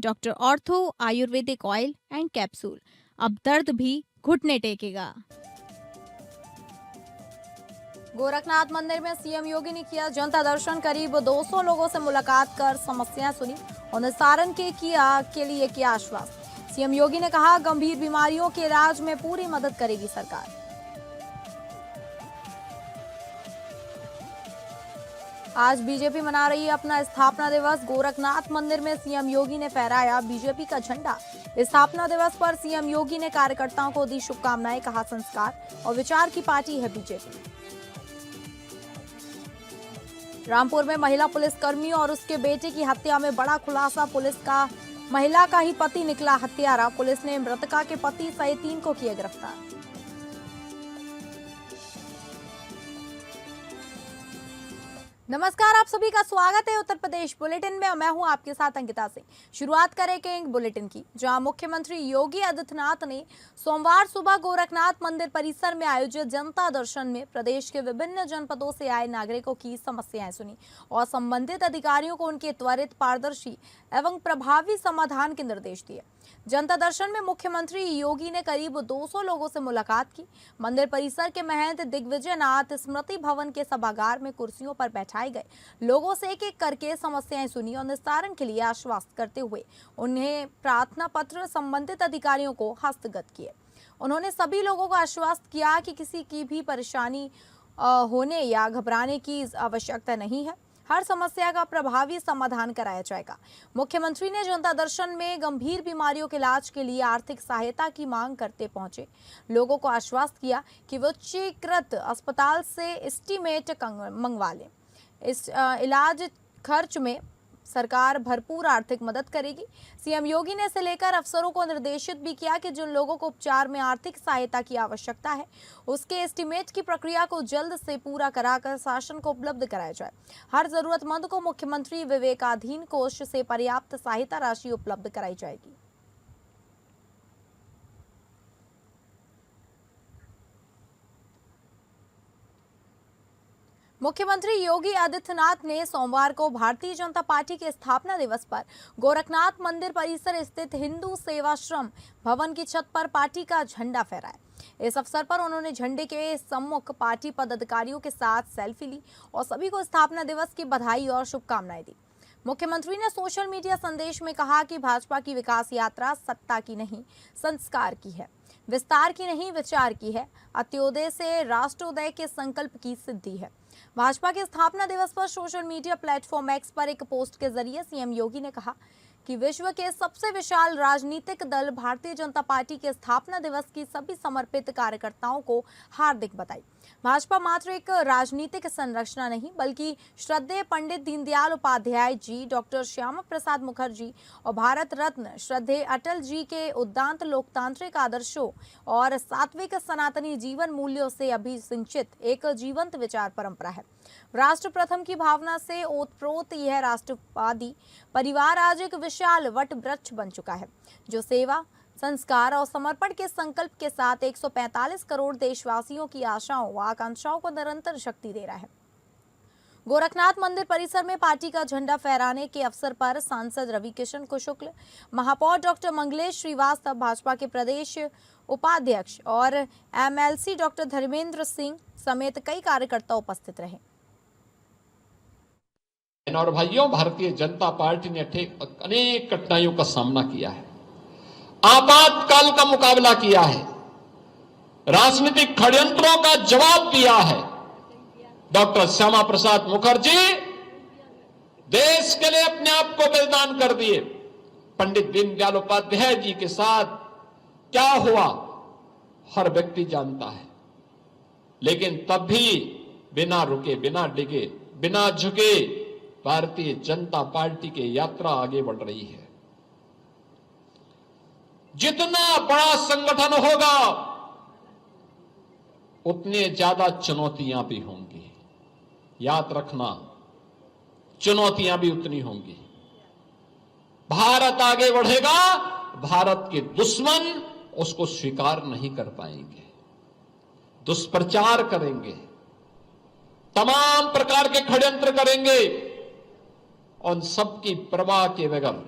Doctor ortho Ayurvedic oil and capsule, अब दर्द भी घुटने टेकेगा। गोरखनाथ मंदिर में सीएम योगी ने किया जनता दर्शन। करीब 200 लोगों से मुलाकात कर समस्याएं सुनी और निस्तारण के लिए किया आश्वासन। सीएम योगी ने कहा, गंभीर बीमारियों के इलाज में पूरी मदद करेगी सरकार। आज बीजेपी मना रही है अपना स्थापना दिवस। गोरखनाथ मंदिर में सीएम योगी ने फहराया बीजेपी का झंडा। स्थापना दिवस पर सीएम योगी ने कार्यकर्ताओं को दी शुभकामनाएं, कहा संस्कार और विचार की पार्टी है बीजेपी। रामपुर में महिला पुलिसकर्मी और उसके बेटे की हत्या में बड़ा खुलासा। पुलिस का महिला का ही पति निकला हत्यारा। पुलिस ने मृतका के पति सहित 3 को किया गिरफ्तार। नमस्कार, आप सभी का स्वागत है उत्तर प्रदेश बुलेटिन में। मैं हूं आपके साथ अंकिता सिंह। शुरुआत करेंगे बुलेटिन की, जहां मुख्यमंत्री योगी आदित्यनाथ ने सोमवार सुबह गोरखनाथ मंदिर परिसर में आयोजित जनता दर्शन में प्रदेश के विभिन्न जनपदों से आए नागरिकों की समस्याएं सुनी और संबंधित अधिकारियों को उनके त्वरित, पारदर्शी एवं प्रभावी समाधान के निर्देश दिए। जनता दर्शन में मुख्यमंत्री योगी ने करीब 200 लोगों से मुलाकात की। मंदिर परिसर के महंत दिग्विजय नाथ स्मृति भवन के सभागार में कुर्सियों पर बैठाए गए लोगों से एक एक करके समस्याएं सुनी और निस्तारण के लिए आश्वस्त करते हुए उन्हें प्रार्थना पत्र संबंधित अधिकारियों को हस्तगत किए। उन्होंने सभी लोगों को आश्वस्त किया कि किसी की भी परेशानी होने या घबराने की आवश्यकता नहीं है। हर समस्या का प्रभावी समाधान कराया जाएगा। मुख्यमंत्री ने जनता दर्शन में गंभीर बीमारियों के इलाज के लिए आर्थिक सहायता की मांग करते पहुंचे लोगों को आश्वस्त किया कि वो उच्चीकृत अस्पताल से एस्टीमेट मंगवा लें। इस इलाज खर्च में सरकार भरपूर आर्थिक मदद करेगी। सीएम योगी ने इसे लेकर अफसरों को निर्देशित भी किया कि जिन लोगों को उपचार में आर्थिक सहायता की आवश्यकता है उसके एस्टीमेट की प्रक्रिया को जल्द से पूरा कराकर शासन को उपलब्ध कराया जाए। हर जरूरतमंद को मुख्यमंत्री विवेकाधीन कोष से पर्याप्त सहायता राशि उपलब्ध कराई जाएगी। मुख्यमंत्री योगी आदित्यनाथ ने सोमवार को भारतीय जनता पार्टी के स्थापना दिवस पर गोरखनाथ मंदिर परिसर स्थित हिंदू सेवाश्रम भवन की छत पर पार्टी का झंडा फहराया। इस अवसर पर उन्होंने झंडे के सम्मुख पार्टी पदाधिकारियों के साथ सेल्फी ली और सभी को स्थापना दिवस की बधाई और शुभकामनाएं दी। मुख्यमंत्री ने सोशल मीडिया संदेश में कहा कि भाजपा की विकास यात्रा सत्ता की नहीं, संस्कार की है, विस्तार की नहीं, विचार की है। अंत्योदय से राष्ट्रोदय के संकल्प की सिद्धि है। भाजपा के स्थापना दिवस पर सोशल मीडिया प्लेटफॉर्म एक्स पर एक पोस्ट के जरिए सीएम योगी ने कहा कि विश्व के सबसे विशाल राजनीतिक दल भारतीय जनता पार्टी के स्थापना दिवस की सभी समर्पित कार्यकर्ताओं को हार्दिक बधाई। भाजपा मात्र एक राजनीतिक संरचना नहीं बल्कि श्रद्धेय पंडित दीनदयाल उपाध्याय जी, डॉक्टर श्यामा प्रसाद मुखर्जी और भारत रत्न श्रद्धेय अटल जी के उदात्त लोकतांत्रिक आदर्शों और सात्विक सनातनी जीवन मूल्यों से अभिसिंचित एक जीवंत विचार परंपरा है। राष्ट्र प्रथम की भावना से ओतप्रोत यह राष्ट्रवादी परिवार आज एक विशाल वट वृक्ष बन चुका है जो सेवा, संस्कार और समर्पण के संकल्प के साथ 145 करोड़ देशवासियों की आशाओं व आकांक्षाओं को निरंतर शक्ति दे रहा है। गोरखनाथ मंदिर परिसर में पार्टी का झंडा फहराने के अवसर पर सांसद रवि किशन शुक्ल, महापौर डॉक्टर मंगलेश श्रीवास्तव, भाजपा के प्रदेश उपाध्यक्ष और एमएलसी डॉक्टर धर्मेंद्र सिंह समेत कई कार्यकर्ता उपस्थित रहे। और भाइयों, भारतीय जनता पार्टी ने अनेक कठिनाइयों का सामना किया है, आपातकाल का मुकाबला किया है, राजनीतिक षड्यंत्रों का जवाब दिया है। डॉक्टर श्यामा प्रसाद मुखर्जी देश के लिए अपने आप को बलिदान कर दिए। पंडित दीनदयाल उपाध्याय जी के साथ क्या हुआ हर व्यक्ति जानता है, लेकिन तब भी बिना रुके, बिना डिगे, बिना झुके भारतीय जनता पार्टी की यात्रा आगे बढ़ रही है। जितना बड़ा संगठन होगा उतने ज्यादा चुनौतियां भी होंगी। याद रखना, चुनौतियां भी उतनी होंगी। भारत आगे बढ़ेगा, भारत के दुश्मन उसको स्वीकार नहीं कर पाएंगे, दुष्प्रचार करेंगे, तमाम प्रकार के षड्यंत्र करेंगे। उन सबकी परवाह के बगैर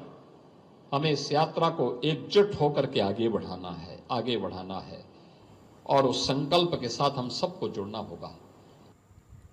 हमें इस यात्रा को एकजुट होकर के आगे बढ़ाना है और उस संकल्प के साथ हम सबको जुड़ना होगा।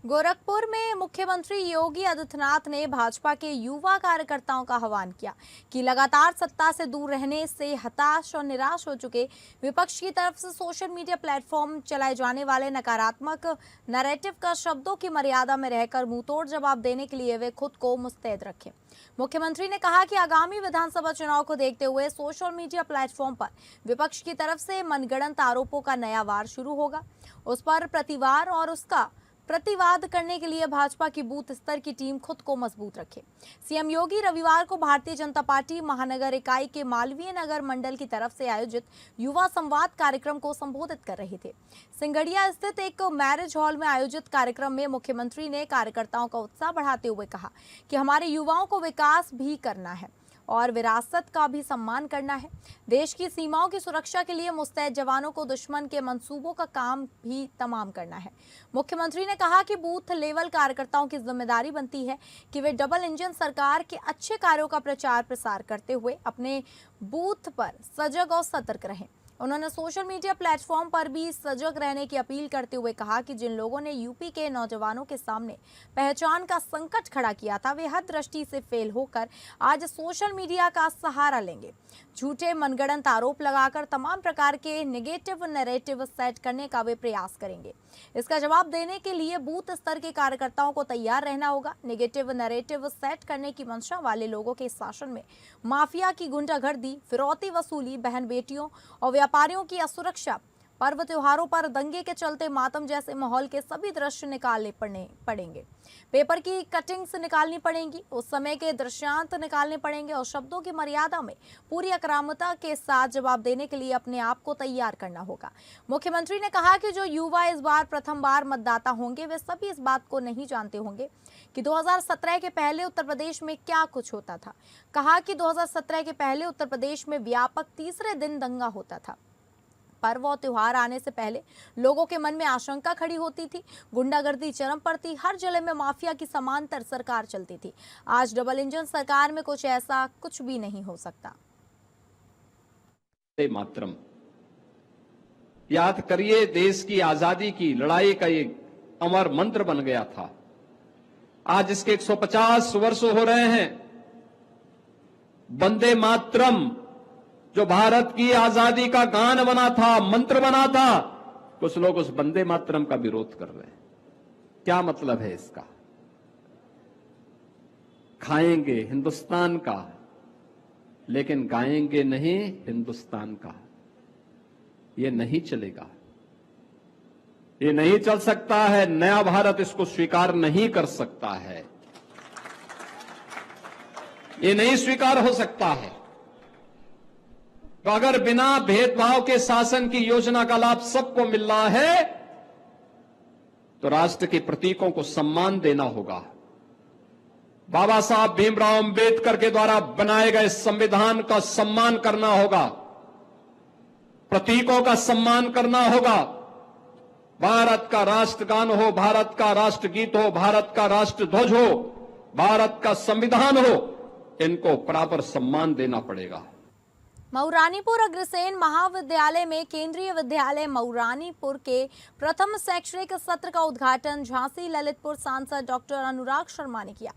गोरखपुर में मुख्यमंत्री योगी आदित्यनाथ ने भाजपा के युवा कार्यकर्ताओं का आह्वान किया कि लगातार सत्ता से दूर रहने से हताश और निराश हो चुके विपक्ष की तरफ से सोशल मीडिया प्लेटफॉर्म चलाए जाने वाले नकारात्मक नैरेटिव का शब्दों की मर्यादा में रहकर मुंहतोड़ जवाब देने के लिए वे खुद को मुस्तैद रखें। मुख्यमंत्री ने कहा कि आगामी विधानसभा चुनाव को देखते हुए सोशल मीडिया प्लेटफॉर्म पर विपक्ष की तरफ से मनगढ़ंत आरोपों का नया वार शुरू होगा। उस पर प्रतिवार और उसका प्रतिवाद करने के लिए भाजपा की बूथ स्तर की टीम खुद को मजबूत रखे। सीएम योगी रविवार को भारतीय जनता पार्टी महानगर इकाई के मालवीय नगर मंडल की तरफ से आयोजित युवा संवाद कार्यक्रम को संबोधित कर रहे थे। सिंगड़िया स्थित एक मैरिज हॉल में आयोजित कार्यक्रम में मुख्यमंत्री ने कार्यकर्ताओं का उत्साह बढ़ाते हुए कहा कि हमारे युवाओं को विकास भी करना है और विरासत का भी सम्मान करना है। देश की सीमाओं की सुरक्षा के लिए मुस्तैद जवानों को दुश्मन के मंसूबों का काम भी तमाम करना है। मुख्यमंत्री ने कहा कि बूथ लेवल कार्यकर्ताओं की जिम्मेदारी बनती है कि वे डबल इंजन सरकार के अच्छे कार्यों का प्रचार प्रसार करते हुए अपने बूथ पर सजग और सतर्क रहें। उन्होंने सोशल मीडिया प्लेटफॉर्म पर भी सजग रहने की अपील करते हुए कहा कि जिन लोगों ने यूपी के नौजवानों के सामने पहचान का संकट खड़ा किया था, वे हर दृष्टि से फेल होकर आज सोशल मीडिया का सहारा लेंगे। झूठे मनगढ़ंत आरोप लगाकर तमाम प्रकार के नेगेटिव नैरेटिव सेट करने का वे प्रयास करेंगे। इसका जवाब देने के लिए बूथ स्तर के कार्यकर्ताओं को तैयार रहना होगा। नेगेटिव नैरेटिव सेट करने की मंशा वाले लोगों के शासन में माफिया की गुंडागर्दी, फिरौती वसूली, बहन बेटियों और व्यापारियों की असुरक्षा, पर्व त्योहारों पर दंगे के चलते मातम जैसे माहौल के सभी दृश्य निकालने पड़ेंगे। पेपर की कटिंग्स निकालनी पड़ेंगी, उस समय के दृश्यांत निकालने पड़ेंगे और शब्दों की मर्यादा में पूरी आक्रामकता के साथ जवाब देने के लिए अपने आप को तैयार करना होगा। मुख्यमंत्री ने कहा कि जो युवा इस बार प्रथम बार मतदाता होंगे, वे सभी इस बात को नहीं जानते होंगे कि 2017 के पहले उत्तर प्रदेश में क्या कुछ होता था। कहा कि 2017 के पहले उत्तर प्रदेश में व्यापक तीसरे दिन दंगा होता था। पर्व और त्योहार आने से पहले लोगों के मन में आशंका खड़ी होती थी, गुंडागर्दी चरम पर थी, हर जिले में माफिया की समांतर सरकार चलती थी। आज डबल इंजन सरकार में कुछ ऐसा कुछ भी नहीं हो सकता। मातरम याद करिए, देश की आजादी की लड़ाई का एक अमर मंत्र बन गया था। आज इसके 150 वर्ष हो रहे हैं। वंदे मातरम जो भारत की आजादी का गान बना था, मंत्र बना था, कुछ लोग उस वंदे मातरम का विरोध कर रहे हैं। क्या मतलब है इसका? खाएंगे हिंदुस्तान का, लेकिन गाएंगे नहीं हिंदुस्तान का। ये नहीं चलेगा, ये नहीं चल सकता है। नया भारत इसको स्वीकार नहीं कर सकता है, ये नहीं स्वीकार हो सकता है। तो अगर बिना भेदभाव के शासन की योजना का लाभ सबको मिल रहा है, तो राष्ट्र के प्रतीकों को सम्मान देना होगा। बाबा साहब भीमराव अंबेडकर के द्वारा बनाए गए संविधान का सम्मान करना होगा, प्रतीकों का सम्मान करना होगा। भारत का राष्ट्रगान हो, भारत का राष्ट्रगीत हो, भारत का राष्ट्रध्वज हो, भारत का संविधान हो, इनको बराबर सम्मान देना पड़ेगा। मऊरानीपुर अग्रसेन महाविद्यालय में केंद्रीय विद्यालय मऊरानीपुर के प्रथम शैक्षणिक सत्र का उद्घाटन झांसी ललितपुर सांसद डॉक्टर अनुराग शर्मा ने किया।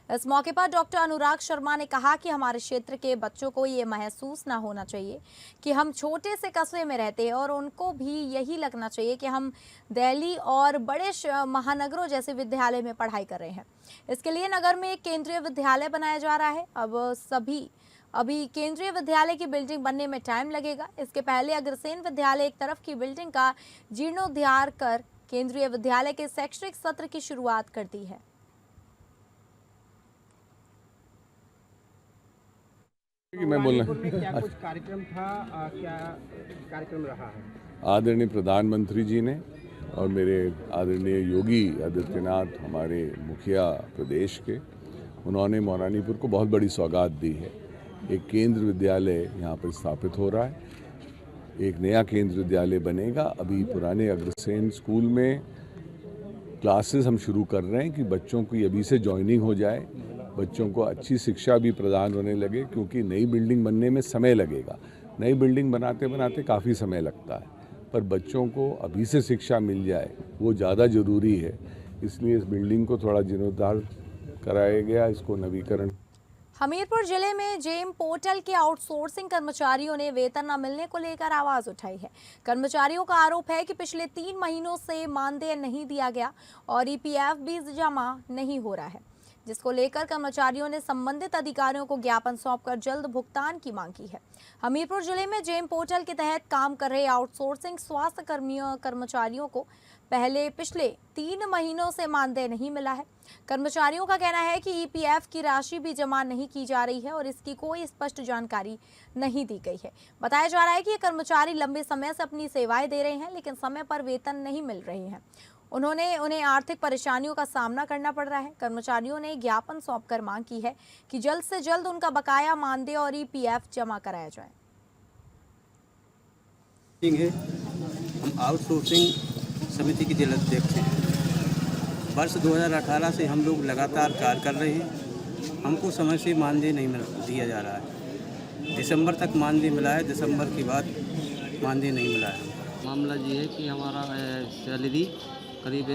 इस मौके पर डॉक्टर अनुराग शर्मा ने कहा कि हमारे क्षेत्र के बच्चों को ये महसूस ना होना चाहिए कि हम छोटे से कस्बे में रहते हैं और उनको भी यही लगना चाहिए कि हम दिल्ली और बड़े महानगरों जैसे विद्यालय में पढ़ाई कर रहे हैं। इसके लिए नगर में एक केंद्रीय विद्यालय बनाया जा रहा है। अभी केंद्रीय विद्यालय की बिल्डिंग बनने में टाइम लगेगा। इसके पहले अग्रसेन विद्यालय एक तरफ की बिल्डिंग का जीर्णोद्धार कर केंद्रीय विद्यालय के शैक्षणिक सत्र की शुरुआत कर दी है। मैं बोलना क्या कुछ कार्यक्रम था, क्या कार्यक्रम रहा है? आदरणीय प्रधानमंत्री जी ने और मेरे आदरणीय योगी आदित्यनाथ, हमारे मुखिया प्रदेश के, उन्होंने मऊरानीपुर को बहुत बड़ी सौगात दी है। एक केंद्र विद्यालय यहाँ पर स्थापित हो रहा है, एक नया केंद्र विद्यालय बनेगा। अभी पुराने अग्रसेन स्कूल में क्लासेस हम शुरू कर रहे हैं कि बच्चों की अभी से ज्वाइनिंग हो जाए बच्चों को अच्छी शिक्षा भी प्रदान होने लगे, क्योंकि नई बिल्डिंग बनने में समय लगेगा। नई बिल्डिंग बनाते बनाते काफ़ी समय लगता है, पर बच्चों को अभी से शिक्षा मिल जाए वो ज़्यादा ज़रूरी है। इसलिए इस बिल्डिंग को थोड़ा जीर्णोद्धार कराया गया, इसको नवीकरण। हमीरपुर जिले में जेम पोर्टल के आउटसोर्सिंग कर्मचारियों ने वेतन न मिलने को लेकर आवाज उठाई है। कर्मचारियों का आरोप है कि पिछले 3 महीनों से मानदेय नहीं दिया गया और ईपीएफ भी जमा नहीं हो रहा है, जिसको लेकर कर्मचारियों ने संबंधित अधिकारियों को ज्ञापन सौंपकर जल्द भुगतान की मांग की है। हमीरपुर जिले में जेम पोर्टल के तहत काम कर रहे आउटसोर्सिंग स्वास्थ्य कर्मचारियों को पिछले 3 महीनों से मानदेय नहीं मिला है। कर्मचारियों का कहना है कि ईपीएफ की राशि भी जमा नहीं की जा रही है और इसकी कोई स्पष्ट जानकारी नहीं दी गई है। बताया जा रहा है कि ये कर्मचारी लंबे समय से अपनी सेवाएं दे रहे हैं, लेकिन समय पर वेतन नहीं मिल रहे हैं। उन्हें आर्थिक परेशानियों का सामना करना पड़ रहा है। कर्मचारियों ने ज्ञापन सौंपकर मांग की है कि जल्द से जल्द उनका बकाया मानदेय और ईपीएफ जमा कराया जाए। हम आउटसोर्सिंग समिति के जिला अध्यक्ष हैं। वर्ष 2018 से हम लोग लगातार कार्य कर रहे हैं। हमको समय से मानदेय नहीं दिया जा रहा है। दिसंबर तक मानदेय मिला है, दिसंबर के बाद मानदेय नहीं मिला है। मामला ये है कि हमारा सैलरी करीब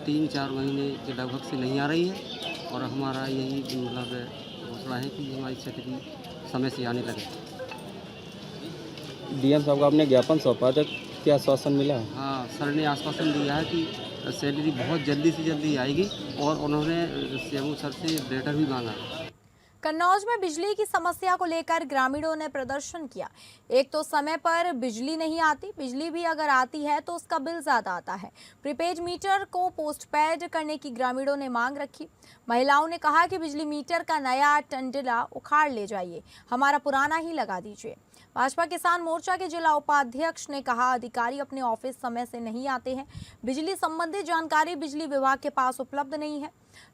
3-4 महीने के लगभग से नहीं आ रही है और हमारा यही मतलब हौसला है कि हमारी सैलरी समय से आने लगे। डीएम साहब को आपने ज्ञापन सौंपा था, क्या आश्वासन मिला? हाँ, सर ने आश्वासन दिया है कि सैलरी बहुत जल्दी से जल्दी आएगी और उन्होंने सीएमओ सर से लेटर भी मांगा। कन्नौज में बिजली की समस्या को लेकर ग्रामीणों ने प्रदर्शन किया। एक तो समय पर बिजली नहीं आती, बिजली भी अगर आती है तो उसका बिल ज्यादा आता है। प्रीपेड मीटर को पोस्टपेड करने की ग्रामीणों ने मांग रखी। महिलाओं ने कहा कि बिजली मीटर का नया टंडला उखाड़ ले जाइए, हमारा पुराना ही लगा दीजिए। भाजपा किसान मोर्चा के जिला उपाध्यक्ष ने कहा, अधिकारी अपने ऑफिस समय से नहीं आते हैं। बिजली संबंधित जानकारी बिजली विभाग के पास उपलब्ध नहीं है।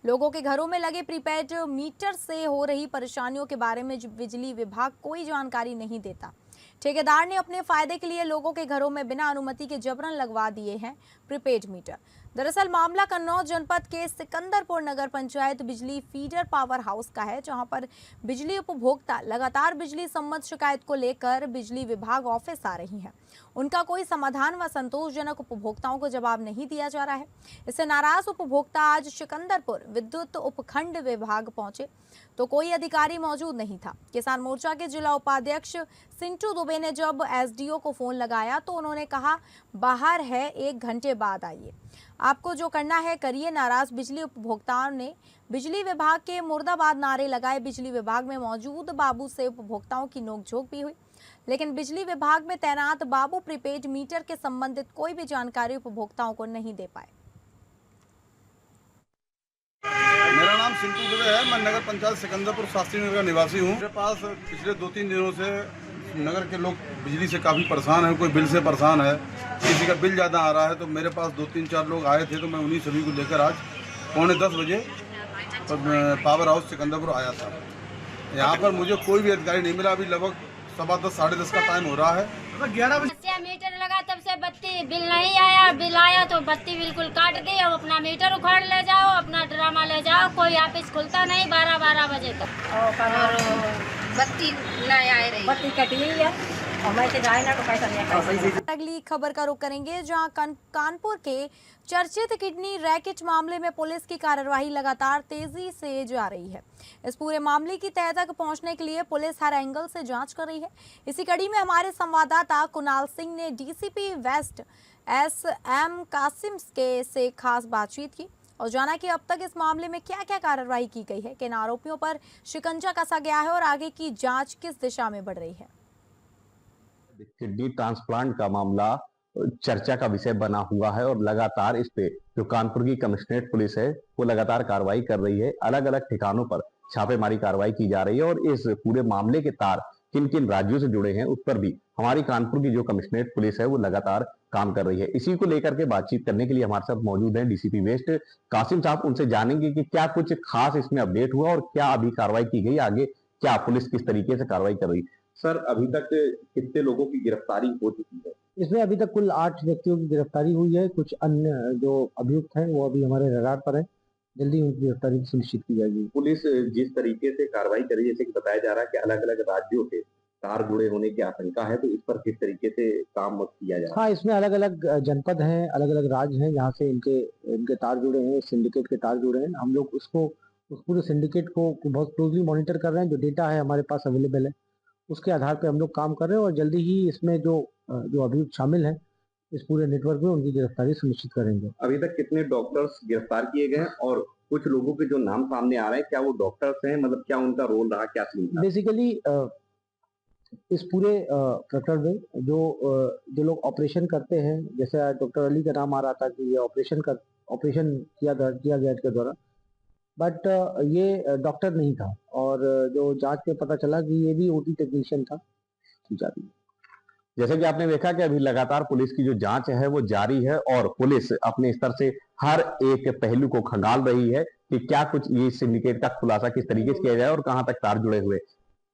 लोगों के घरों में लगे प्रीपेड मीटर से हो रही परेशानियों के बारे में बिजली विभाग कोई जानकारी नहीं देता। ठेकेदार ने अपने फायदे के लिए लोगों के घरों में बिना अनुमति के जबरन लगवा दिए हैं प्रीपेड मीटर। दरअसल मामला कन्नौज जनपद के सिकंदरपुर नगर पंचायत बिजली फीडर पावर हाउस का है, जहां पर बिजली उपभोक्ता लगातार बिजली संबंधी शिकायत को लेकर बिजली विभाग ऑफिस आ रही हैं। उनका कोई समाधान व संतोषजनक उपभोक्ताओं को जवाब नहीं दिया जा रहा है। इससे नाराज उपभोक्ता आज सिकंदरपुर विद्युत उपखंड विभाग पहुंचे तो कोई अधिकारी मौजूद नहीं था। किसान मोर्चा के जिला उपाध्यक्ष सिंटू दुबे ने जब एसडीओ को फोन लगाया तो उन्होंने कहा, बाहर है, 1 घंटे बाद आइए, आपको जो करना है करिए। नाराज बिजली उपभोक्ताओं ने बिजली विभाग के मुर्दाबाद नारे लगाए। बिजली विभाग में मौजूद बाबू से उपभोक्ताओं की नोकझोंक भी हुई, लेकिन बिजली विभाग में तैनात बाबू प्रीपेड मीटर के संबंधित कोई भी जानकारी उपभोक्ताओं को नहीं दे पाए। मेरा नाम सिंटू दुबे है। मैं नगर पंचायत सिकंदरपुर शास्त्री नगर का निवासी हूँ। मेरे पास पिछले 2-3 दिनों से नगर के लोग बिजली से काफ़ी परेशान हैं। कोई बिल से परेशान है, किसी का बिल ज़्यादा आ रहा है। तो मेरे पास 2-3-4 लोग आए थे, तो मैं उन्हीं सभी को लेकर आज 9:45 बजे पावर हाउस सिकंदरपुर आया था। यहाँ पर मुझे कोई भी अधिकारी नहीं मिला। अभी लगभग 10:15 साढ़े 10 का टाइम हो रहा है। 11 बजे मीटर लगा, तब से बत्ती बिल नहीं आया। बिल आया तो बत्ती बिल्कुल काट दी। अब अपना मीटर उखाड़ ले जाओ, अपना ड्रामा ले जाओ। कोई ऑफिस खुलता नहीं 12 बजे तक और बत्ती नहीं आ रही, बत्ती कटी है। अगली खबर का रुख करेंगे, जहां कानपुर के चर्चित किडनी रैकेट मामले में पुलिस की कार्रवाई लगातार तेजी से जा रही है। इस पूरे मामले की तह तक पहुंचने के लिए पुलिस हर एंगल से जांच कर रही है। इसी कड़ी में हमारे संवाददाता कुणाल सिंह ने डीसीपी वेस्ट एसएम कासिम से खास बातचीत की और जाना कि अब तक इस मामले में क्या क्या कार्रवाई की गई है, किन आरोपियों पर शिकंजा कसा गया है और आगे की जांच किस दिशा में बढ़ रही है। किडनी ट्रांसप्लांट का मामला चर्चा का विषय बना हुआ है और लगातार इस पे जो कानपुर की कमिश्नरेट पुलिस है वो लगातार कार्रवाई कर रही है। अलग अलग ठिकानों पर छापेमारी कार्रवाई की जा रही है और इस पूरे मामले के तार किन किन राज्यों से जुड़े हैं उस पर भी हमारी कानपुर की जो कमिश्नरेट पुलिस है वो लगातार काम कर रही है। इसी को लेकर के बातचीत करने के लिए हमारे साथ मौजूद है डीसीपी वेस्ट कासिम साहब। उनसे जानेंगे कि क्या कुछ खास इसमें अपडेट हुआ और क्या अभी कार्रवाई की गई, आगे क्या पुलिस किस तरीके से कार्रवाई कर रही है। सर, अभी तक कितने लोगों की गिरफ्तारी हो चुकी है? इसमें अभी तक कुल 8 व्यक्तियों की गिरफ्तारी हुई है। कुछ अन्य जो अभियुक्त हैं वो अभी हमारे रडार पर है। जल्दी उनकी गिरफ्तारी सुनिश्चित की जाएगी। पुलिस जिस तरीके से कार्रवाई करी, जैसे कि बताया जा रहा है कि अलग अलग राज्यों से तार जुड़े होने की आशंका है, तो इस पर किस तरीके से काम किया जा रहा है? हाँ, इसमें अलग अलग जनपद हैं, अलग अलग राज्य हैं जहाँ से इनके तार जुड़े हैं, सिंडिकेट के तार जुड़े हैं। हम लोग उस पूरे सिंडिकेट को बहुत क्लोजली मॉनिटर कर रहे हैं। जो डेटा है हमारे पास अवेलेबल है, उसके आधार पे हम लोग काम कर रहे हैं और जल्दी ही इसमें जो अभियुक्त शामिल हैं इस पूरे नेटवर्क में, उनकी गिरफ्तारी सुनिश्चित करेंगे। अभी तक कितने डॉक्टर्स गिरफ्तार किए गए हैं और कुछ लोगों के जो नाम सामने आ रहे हैं, क्या वो डॉक्टर्स हैं? मतलब क्या उनका रोल रहा, क्या सीन था? बेसिकली इस पूरे प्रकरण में जो लोग ऑपरेशन करते हैं, जैसे डॉक्टर अली का नाम आ रहा था कि ये ऑपरेशन किया गया इसके द्वारा, बट ये डॉक्टर नहीं था और जो जांच में पता चला कि ये भी ओटी टेक्नीशियन था। जैसे कि आपने देखा कि अभी लगातार पुलिस की जो जांच है वो जारी है और पुलिस अपने स्तर से हर एक पहलू को खंगाल रही है कि क्या कुछ ये सिंडिकेट का खुलासा किस तरीके से किया जाए और कहां तक तार जुड़े हुए।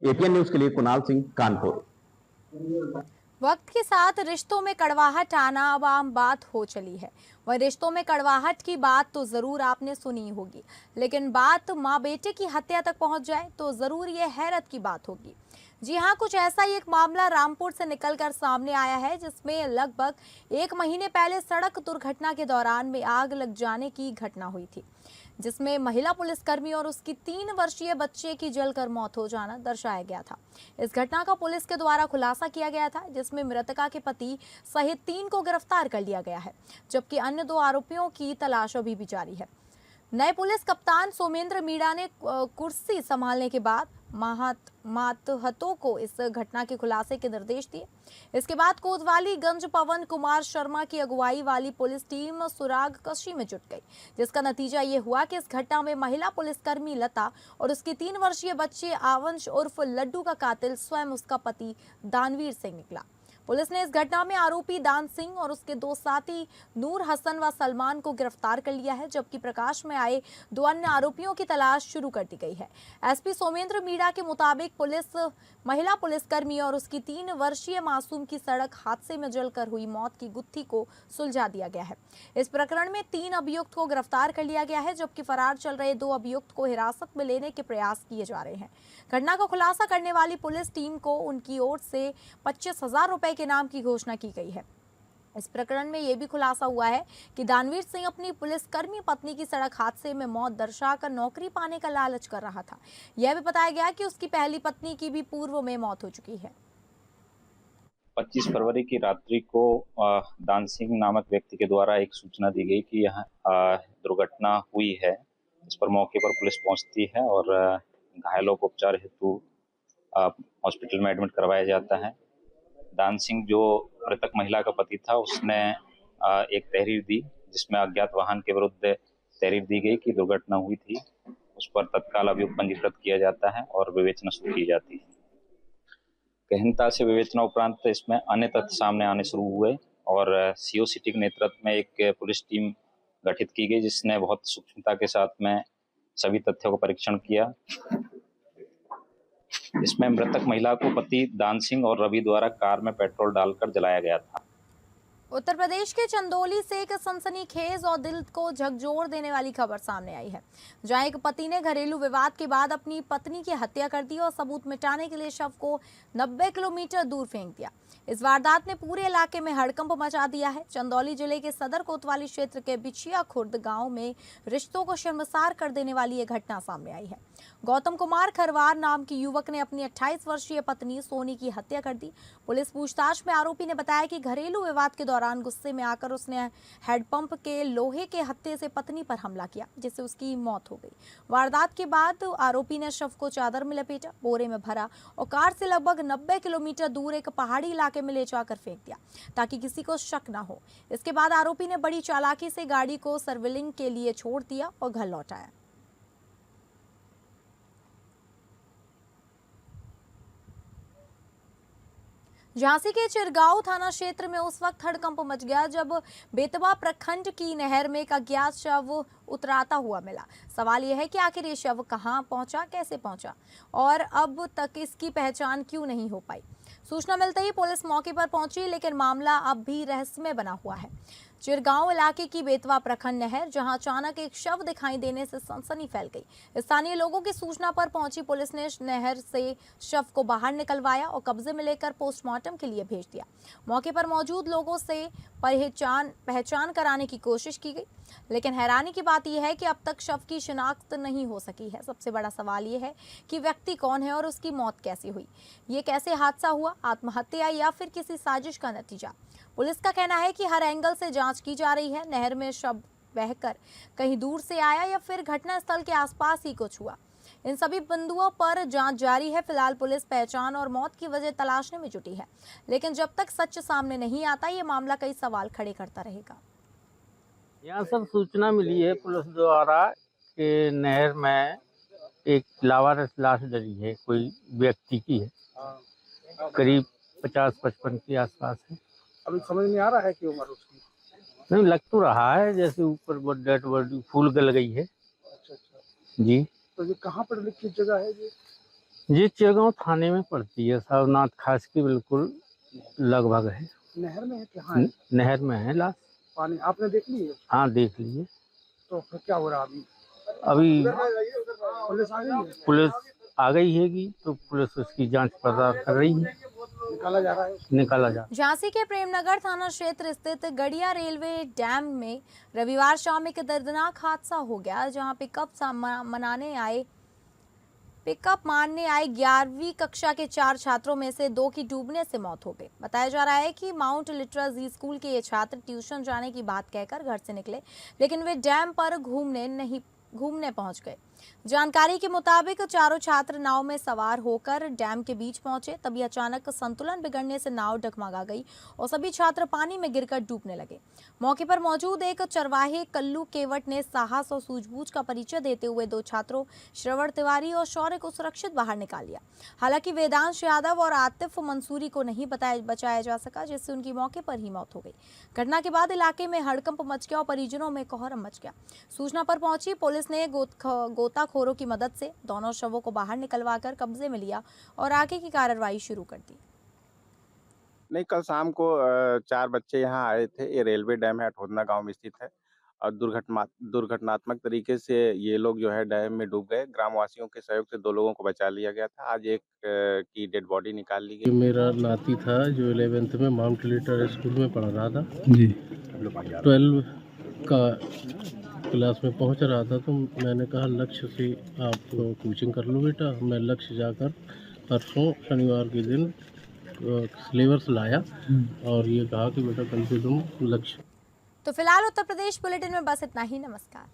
एपीएन न्यूज के लिए कुणाल सिंह, कानपुर। वक्त के साथ रिश्तों में कड़वाहट आना अब आम बात हो चली है। वह रिश्तों में कड़वाहट की बात तो जरूर आपने सुनी होगी, लेकिन बात माँ बेटे की हत्या तक पहुंच जाए तो जरूर ये हैरत की बात होगी। जी हाँ, कुछ ऐसा ही एक मामला रामपुर से निकलकर सामने आया है, जिसमें लगभग 1 महीने पहले सड़क दुर्घटना के दौरान में आग लग जाने की घटना हुई थी, जिसमें महिला पुलिसकर्मी और उसकी 3 वर्षीय बच्चे की जलकर मौत हो जाना दर्शाया गया था। इस घटना का पुलिस के द्वारा खुलासा किया गया था, जिसमें मृतका के पति सहित 3 को गिरफ्तार कर लिया गया है, जबकि अन्य 2 आरोपियों की तलाश अभी भी जारी है। नए पुलिस कप्तान सोमेंद्र मीणा ने कुर्सी संभालने के बाद मातहतों को इस घटना के खुलासे के निर्देश दिए। इसके बाद कोतवाली गंज पवन कुमार शर्मा की अगुवाई वाली पुलिस टीम सुराग कशी में जुट गई, जिसका नतीजा ये हुआ कि इस घटना में महिला पुलिसकर्मी लता और उसके 3 वर्षीय बच्चे आवंश उर्फ लड्डू का कातिल स्वयं उसका पति दानवीर सिंह निकला। पुलिस ने इस घटना में आरोपी दान सिंह और उसके 2 साथी नूर हसन व सलमान को गिरफ्तार कर लिया है, जबकि प्रकाश में आए 2 अन्य आरोपियों की तलाश शुरू कर दी गई है। एसपी सोमेंद्र मीणा के मुताबिक पुलिस महिला पुलिसकर्मी और उसकी 3 वर्षीय मासूम की सड़क हादसे में जलकर हुई मौत की गुत्थी को सुलझा दिया गया है। इस प्रकरण में 3 अभियुक्त को गिरफ्तार कर लिया गया है, जबकि फरार चल रहे 2 अभियुक्त को हिरासत में लेने के प्रयास किए जा रहे हैं। घटना का खुलासा करने वाली पुलिस टीम को उनकी ओर से 25,000 रुपए के नाम की घोषणा की गई है। इस प्रकरण में यह भी खुलासा हुआ है कि दानवीर सिंह अपनी पुलिसकर्मी पत्नी की सड़क हादसे में मौत दर्शाकर नौकरी पाने का लालच कर रहा था। यह भी बताया गया कि उसकी पहली पत्नी की भी पूर्व में मौत हो चुकी है। 25 फरवरी की रात्रि को दान सिंह नामक व्यक्ति के द्वारा एक सूचना दी गई कि यहाँ दुर्घटना हुई है। इस पर मौके पर पुलिस पहुंचती है और घायलों को उपचार हेतु हॉस्पिटल में एडमिट करवाया जाता है। दान सिंह जो मृतक महिला का पति था, उसने एक तहरीर दी, जिसमें अज्ञात वाहन के विरुद्ध तहरीर दी गई कि दुर्घटना हुई थी। उस पर तत्काल अभियोग पंजीकृत किया जाता है और विवेचना शुरू की जाती है। गहनता से विवेचना उपरांत इसमें अन्य तथ्य सामने आने शुरू हुए और सीओ सिटी के नेतृत्व में एक पुलिस टीम गठित की गई, जिसने बहुत सूक्ष्मता के साथ में सभी तथ्यों का परीक्षण किया। इसमें मृतक महिला को पति दान सिंह और रवि द्वारा कार में पेट्रोल डालकर जलाया गया था। उत्तर प्रदेश के चंदौली से एक सनसनीखेज और दिल को झकझोर देने वाली खबर सामने आई है, जहां एक पति ने घरेलू विवाद के बाद अपनी पत्नी की हत्या कर दी और सबूत मिटाने के लिए शव को 90 किलोमीटर दूर फेंक दिया। इस वारदात ने पूरे इलाके में हड़कंप मचा दिया है। चंदौली जिले के सदर कोतवाली क्षेत्र के बिछिया खुर्द गांव में रिश्तों को शर्मसार कर देने वाली ये घटना सामने आई है। गौतम कुमार खरवार नाम की युवक ने अपनी 28 वर्षीय पत्नी सोनी की हत्या कर दी। पुलिस पूछताछ में आरोपी ने बताया कि घरेलू विवाद के दौरान गुस्से में आकर उसने हैंडपंप के लोहे के हत्थे से पत्नी पर हमला किया, जिससे उसकी मौत हो गई। वारदात के बाद आरोपी ने शव को चादर में लपेटा, बोरे में भरा और कार से लगभग 90 किलोमीटर दूर एक पहाड़ी इलाके में ले जाकर फेंक दिया, ताकि किसी को शक न हो। इसके बाद आरोपी ने बड़ी चालाकी से गाड़ी को सर्विलिंग के लिए छोड़ दिया और घर लौट आया। झांसी के चिरगांव थाना क्षेत्र में उस वक्त हड़कंप मच गया जब बेतवा प्रखंड की नहर में एक अज्ञात शव उतराता हुआ मिला। सवाल यह है कि आखिर ये शव कहां पहुंचा, कैसे पहुंचा और अब तक इसकी पहचान क्यों नहीं हो पाई। सूचना मिलते ही पुलिस मौके पर पहुंची, लेकिन मामला अब भी रहस्यमय बना हुआ है। चिरगांव इलाके की बेतवा प्रखंड नहर, जहां अचानक एक शव दिखाई देने से सनसनी फैल गई। स्थानीय लोगों की सूचना पर पहुंची पुलिस ने नहर से शव को बाहर निकलवाया और कब्जे में लेकर पोस्टमार्टम के लिए भेज दिया। मौके पर मौजूद लोगों से पहचान कराने की कोशिश की गई, लेकिन हैरानी की बात यह है कि अब तक शव की शिनाख्त नहीं हो सकी है। सबसे बड़ा सवाल यह है कि व्यक्ति कौन है और उसकी मौत कैसे हुई। ये कैसे हादसा हुआ, आत्महत्या या फिर किसी साजिश का नतीजा? पुलिस का कहना है कि हर एंगल से जांच की जा रही है। नहर में शव बहकर कहीं दूर से आया या फिर घटनास्थल के आसपास ही कुछ हुआ, इन सभी बिंदुओं पर जांच जारी है। फिलहाल पुलिस पहचान और मौत की वजह तलाशने में जुटी है, लेकिन जब तक सच सामने नहीं आता ये मामला कई सवाल खड़े करता रहेगा। यहाँ सर सूचना मिली है पुलिस द्वारा कि नहर में एक लावारिस लाश डली है, कोई व्यक्ति की है, करीब 50-55 के आसपास है। अभी समझ में आ रहा है कि उम्र उसकी नहीं लग तो रहा है जैसे ऊपर डेड बॉडी फूल गल गई है। अच्छा। जी तो ये कहाँ पर लिखी जगह है ये चिरगांव थाने में पड़ती है, सावनाथ खास की बिल्कुल लगभग है। नहर में है कि हाँ है? नहर में है लाश। पानी आपने देख ली है? हाँ देख लिए। तो फिर क्या हो रहा अभी? पुलिस आ गई है? पुलिस आ गई है तो पुलिस उसकी जांच पड़ताल कर रही है। निकाला जा रहा है। निकाला जा रहा है। झांसी के प्रेमनगर थाना क्षेत्र स्थित गड़िया रेलवे डैम में रविवार शाम एक दर्दनाक हादसा हो गया, जहां पिकअप मारने आए 11वीं कक्षा के 4 छात्रों में से 2 की डूबने से मौत हो गई। बताया जा रहा है कि माउंट लिटरेसी स्कूल के ये छात्र ट्यूशन जाने की बात कहकर घर से निकले, लेकिन वे डैम पर घूमने पहुंच गए। जानकारी के मुताबिक चारों छात्र नाव में सवार होकर डैम के बीच पहुंचे, तभी अचानक संतुलन बिगड़ने से नाव डगमगा गई और सभी छात्र पानी में गिरकर डूबने लगे। मौके पर मौजूद एक चरवाहे कल्लू केवट ने साहस और सूझबूझ का परिचय देते हुए 2 छात्रों श्रवण तिवारी और शौर्य को सुरक्षित बाहर निकाल लिया। हालांकि वेदांश यादव और आतिफ मंसूरी को नहीं बचाया जा सका, जिससे उनकी मौके पर ही मौत हो गई। घटना के बाद इलाके में हड़कंप मच गया और परिजनों में कोहराम मच गया। सूचना पर पहुंची पुलिस ने गोताखोरों की मदद से दोनों शवों को बाहर निकलवाकर कब्जे में लिया और आगे की कार्रवाई शुरू कर दी। नहीं, कल शाम को 4 बच्चे यहाँ आए थे। ये रेलवे डैम है, अठोदना गांव में स्थित है और दुर्घटनात्मक तरीके से ये लोग जो है डैम में डूब गए। ग्रामवासियों के सहयोग से 2 लोगों को बचा लिया गया था। आज एक की डेड बॉडी निकाल ली गई। मेरा नाती था जो 11th में माउंट लिटर स्कूल में पढ़ रहा था जी, 12 का क्लास में पहुंच रहा था, तो मैंने कहा लक्ष्य से आप कोचिंग कर लो बेटा। मैं लक्ष्य जाकर परसों शनिवार के दिन सिलेबस लाया और ये कहा कि बेटा कल से तुम लक्ष्य। तो फिलहाल उत्तर प्रदेश बुलेटिन में बस इतना ही। नमस्कार।